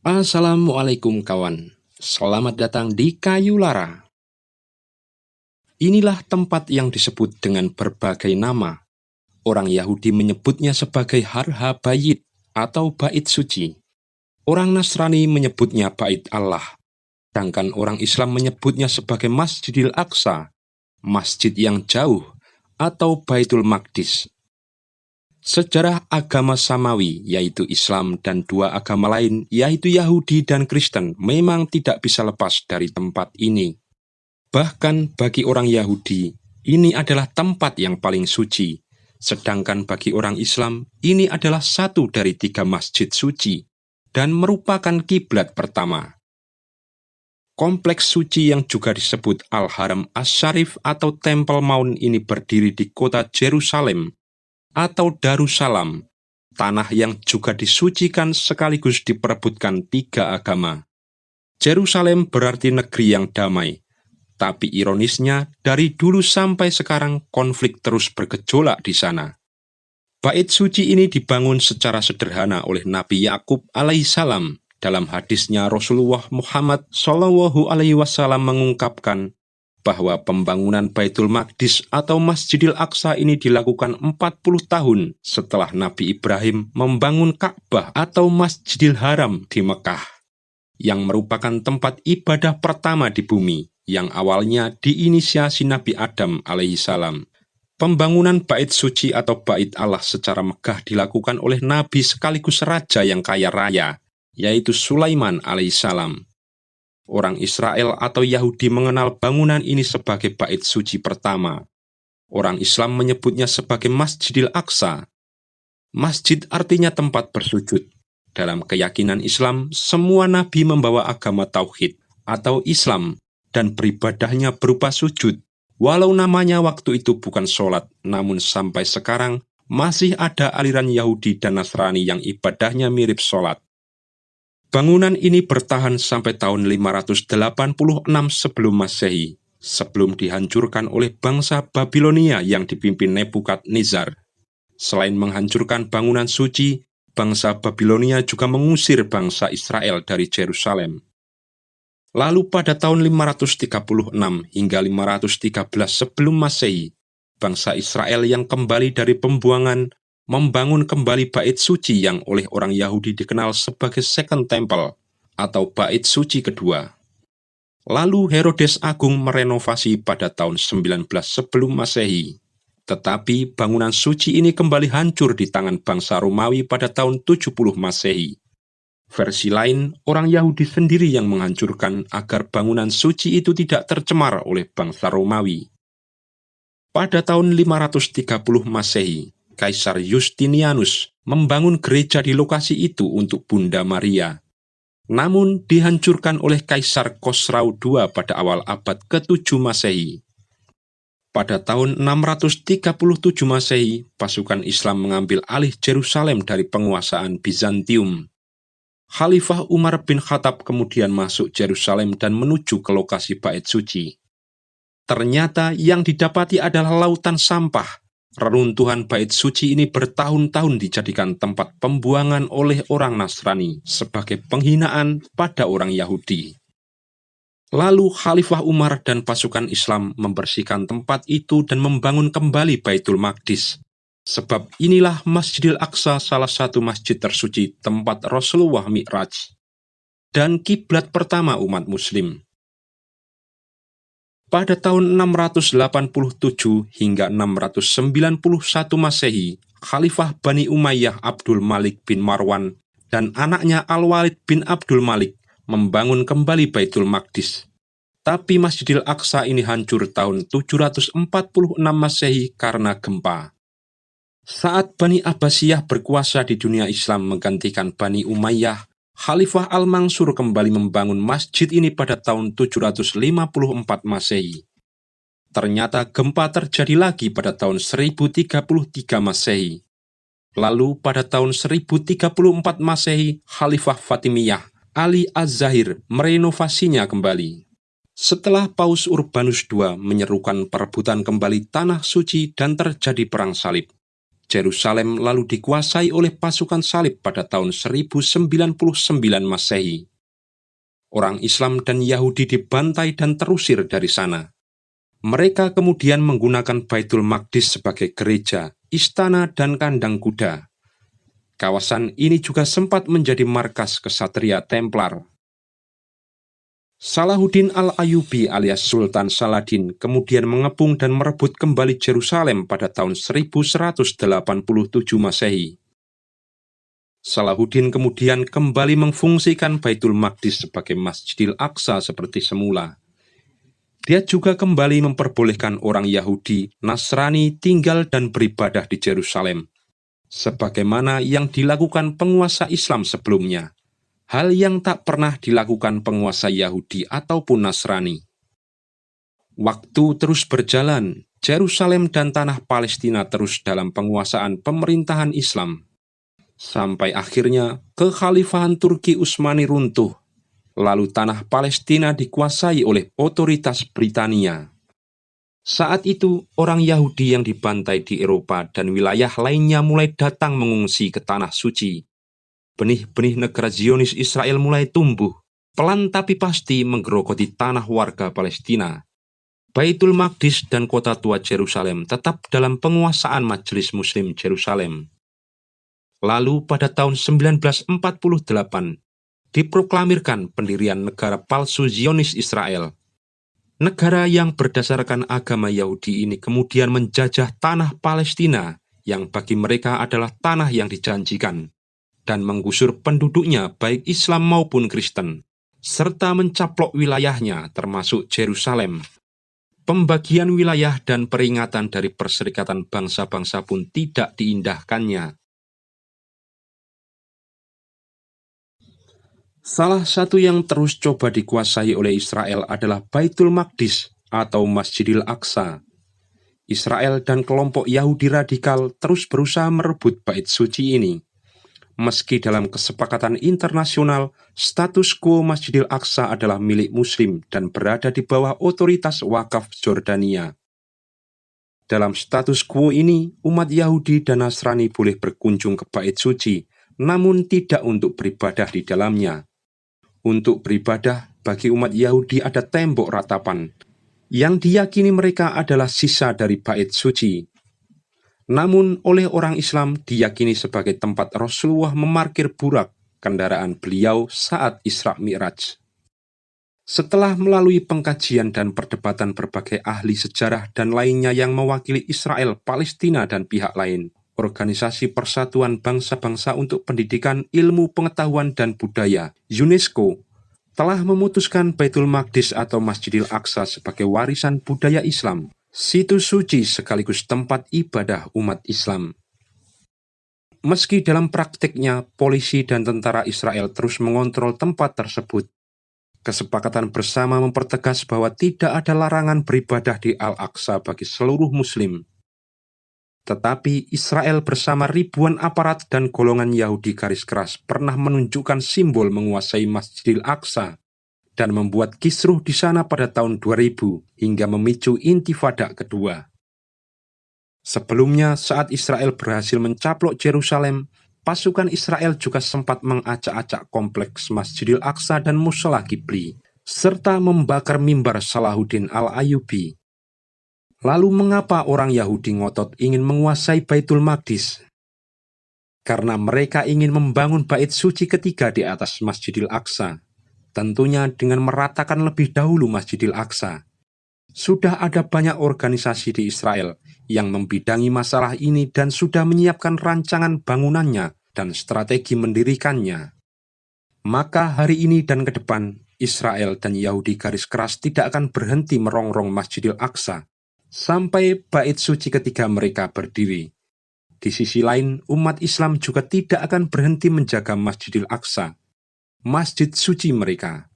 Assalamualaikum kawan, selamat datang di Kayu Lara. Inilah tempat yang disebut dengan berbagai nama. Orang Yahudi menyebutnya sebagai Har HaBayit atau Bait Suci. Orang Nasrani menyebutnya Bait Allah. Sedangkan orang Islam menyebutnya sebagai Masjidil Aqsa, Masjid yang jauh, atau Baitul Maqdis. Sejarah agama Samawi, yaitu Islam, dan dua agama lain, yaitu Yahudi dan Kristen, memang tidak bisa lepas dari tempat ini. Bahkan bagi orang Yahudi, ini adalah tempat yang paling suci. Sedangkan bagi orang Islam, ini adalah satu dari 3 masjid suci, dan merupakan kiblat pertama. Kompleks suci yang juga disebut Al-Haram Asy-Syarif atau Temple Mount ini berdiri di kota Yerusalem, atau Darussalam, tanah yang juga disucikan sekaligus diperebutkan 3 agama. Yerusalem berarti negeri yang damai, tapi ironisnya dari dulu sampai sekarang konflik terus bergejolak di sana. Bait suci ini dibangun secara sederhana oleh Nabi Yakub alaihissalam. Dalam hadisnya Rasulullah Muhammad Shallallahu alaihi wasallam mengungkapkan bahwa pembangunan Baitul Maqdis atau Masjidil Aqsa ini dilakukan 40 tahun setelah Nabi Ibrahim membangun Ka'bah atau Masjidil Haram di Mekah, yang merupakan tempat ibadah pertama di bumi, yang awalnya diinisiasi Nabi Adam alaihissalam. Pembangunan Bait Suci atau Bait Allah secara megah dilakukan oleh Nabi sekaligus Raja yang kaya raya, yaitu Sulaiman alaihissalam. Orang Israel atau Yahudi mengenal bangunan ini sebagai Bait Suci pertama. Orang Islam menyebutnya sebagai Masjidil Aqsa. Masjid artinya tempat bersujud. Dalam keyakinan Islam, semua nabi membawa agama tauhid atau Islam dan beribadahnya berupa sujud. Walau namanya waktu itu bukan sholat, namun sampai sekarang masih ada aliran Yahudi dan Nasrani yang ibadahnya mirip sholat. Bangunan ini bertahan sampai tahun 586 sebelum Masehi, sebelum dihancurkan oleh bangsa Babilonia yang dipimpin Nebukadnezar. Selain menghancurkan bangunan suci, bangsa Babilonia juga mengusir bangsa Israel dari Yerusalem. Lalu pada tahun 536 hingga 513 sebelum Masehi, bangsa Israel yang kembali dari pembuangan membangun kembali Bait Suci yang oleh orang Yahudi dikenal sebagai Second Temple atau Bait Suci kedua. Lalu Herodes Agung merenovasi pada tahun 19 sebelum Masehi. Tetapi bangunan suci ini kembali hancur di tangan bangsa Romawi pada tahun 70 Masehi. Versi lain, orang Yahudi sendiri yang menghancurkan agar bangunan suci itu tidak tercemar oleh bangsa Romawi. Pada tahun 530 Masehi, Kaisar Justinianus membangun gereja di lokasi itu untuk Bunda Maria. Namun dihancurkan oleh Kaisar Khosrau II pada awal abad ke-7 Masehi. Pada tahun 637 Masehi, pasukan Islam mengambil alih Yerusalem dari penguasaan Bizantium. Khalifah Umar bin Khattab kemudian masuk Yerusalem dan menuju ke lokasi Bait Suci. Ternyata yang didapati adalah lautan sampah. Reruntuhan Bait Suci ini bertahun-tahun dijadikan tempat pembuangan oleh orang Nasrani sebagai penghinaan pada orang Yahudi. Lalu Khalifah Umar dan pasukan Islam membersihkan tempat itu dan membangun kembali Baitul Maqdis. Sebab inilah Masjidil Aqsa salah satu masjid tersuci tempat Rasulullah Mi'raj dan kiblat pertama umat Muslim. Pada tahun 687 hingga 691 Masehi, Khalifah Bani Umayyah Abdul Malik bin Marwan dan anaknya Al-Walid bin Abdul Malik membangun kembali Baitul Maqdis. Tapi Masjidil Aqsa ini hancur tahun 746 Masehi karena gempa. Saat Bani Abbasiyah berkuasa di dunia Islam menggantikan Bani Umayyah, Khalifah Al-Mansur kembali membangun masjid ini pada tahun 754 Masehi. Ternyata gempa terjadi lagi pada tahun 1033 Masehi. Lalu pada tahun 1034 Masehi, Khalifah Fatimiyah Ali Az-Zahir merenovasinya kembali. Setelah Paus Urbanus II menyerukan perebutan kembali tanah suci dan terjadi perang salib, Yerusalem lalu dikuasai oleh pasukan salib pada tahun 1099 Masehi. Orang Islam dan Yahudi dibantai dan terusir dari sana. Mereka kemudian menggunakan Baitul Maqdis sebagai gereja, istana, dan kandang kuda. Kawasan ini juga sempat menjadi markas kesatria Templar. Salahuddin al-Ayyubi alias Sultan Saladin kemudian mengepung dan merebut kembali Yerusalem pada tahun 1187 Masehi. Salahuddin kemudian kembali memfungsikan Baitul Maqdis sebagai Masjidil Aqsa seperti semula. Dia juga kembali memperbolehkan orang Yahudi, Nasrani tinggal dan beribadah di Yerusalem, sebagaimana yang dilakukan penguasa Islam sebelumnya. Hal yang tak pernah dilakukan penguasa Yahudi ataupun Nasrani. Waktu terus berjalan, Yerusalem dan tanah Palestina terus dalam penguasaan pemerintahan Islam. Sampai akhirnya kekhalifahan Turki Utsmani runtuh, lalu tanah Palestina dikuasai oleh otoritas Britania. Saat itu, orang Yahudi yang dibantai di Eropa dan wilayah lainnya mulai datang mengungsi ke Tanah Suci. Benih-benih negara Zionis Israel mulai tumbuh, pelan tapi pasti menggerogoti tanah warga Palestina. Baitul Maqdis dan kota tua Yerusalem tetap dalam penguasaan Majelis Muslim Yerusalem. Lalu pada tahun 1948, diproklamirkan pendirian negara palsu Zionis Israel. Negara yang berdasarkan agama Yahudi ini kemudian menjajah tanah Palestina yang bagi mereka adalah tanah yang dijanjikan, dan menggusur penduduknya baik Islam maupun Kristen, serta mencaplok wilayahnya termasuk Yerusalem. Pembagian wilayah dan peringatan dari Perserikatan Bangsa-Bangsa pun tidak diindahkannya. Salah satu yang terus coba dikuasai oleh Israel adalah Baitul Maqdis atau Masjidil Aqsa. Israel dan kelompok Yahudi radikal terus berusaha merebut bait suci ini. Meski dalam kesepakatan internasional, status quo Masjidil Aqsa adalah milik Muslim dan berada di bawah otoritas Wakaf Jordania. Dalam status quo ini, umat Yahudi dan Nasrani boleh berkunjung ke bait suci, namun tidak untuk beribadah di dalamnya. Untuk beribadah, bagi umat Yahudi ada tembok ratapan, yang diyakini mereka adalah sisa dari bait suci. Namun oleh orang Islam diyakini sebagai tempat Rasulullah memarkir burak kendaraan beliau saat Isra Mi'raj. Setelah melalui pengkajian dan perdebatan berbagai ahli sejarah dan lainnya yang mewakili Israel, Palestina, dan pihak lain, Organisasi Persatuan Bangsa-Bangsa untuk Pendidikan Ilmu Pengetahuan dan Budaya, UNESCO, telah memutuskan Baitul Maqdis atau Masjidil Aqsa sebagai warisan budaya Islam, situs suci sekaligus tempat ibadah umat Islam. Meski dalam praktiknya polisi dan tentara Israel terus mengontrol tempat tersebut, kesepakatan bersama mempertegas bahwa tidak ada larangan beribadah di Al-Aqsa bagi seluruh Muslim. Tetapi Israel bersama ribuan aparat dan golongan Yahudi garis keras pernah menunjukkan simbol menguasai Masjidil Aqsa dan membuat kisruh di sana pada tahun 2000 hingga memicu intifada kedua. Sebelumnya, saat Israel berhasil mencaplok Yerusalem, pasukan Israel juga sempat mengacak-acak kompleks Masjidil Aqsa dan Mushola Qibli, serta membakar mimbar Salahuddin al-Ayyubi. Lalu mengapa orang Yahudi ngotot ingin menguasai Baitul Maqdis? Karena mereka ingin membangun bait suci ketiga di atas Masjidil Aqsa. Tentunya dengan meratakan lebih dahulu Masjidil Aqsa. Sudah ada banyak organisasi di Israel yang membidangi masalah ini dan sudah menyiapkan rancangan bangunannya dan strategi mendirikannya. Maka hari ini dan ke depan, Israel dan Yahudi garis keras tidak akan berhenti merongrong Masjidil Aqsa sampai bait suci ketiga mereka berdiri. Di sisi lain, umat Islam juga tidak akan berhenti menjaga Masjidil Aqsa, masjid suci mereka.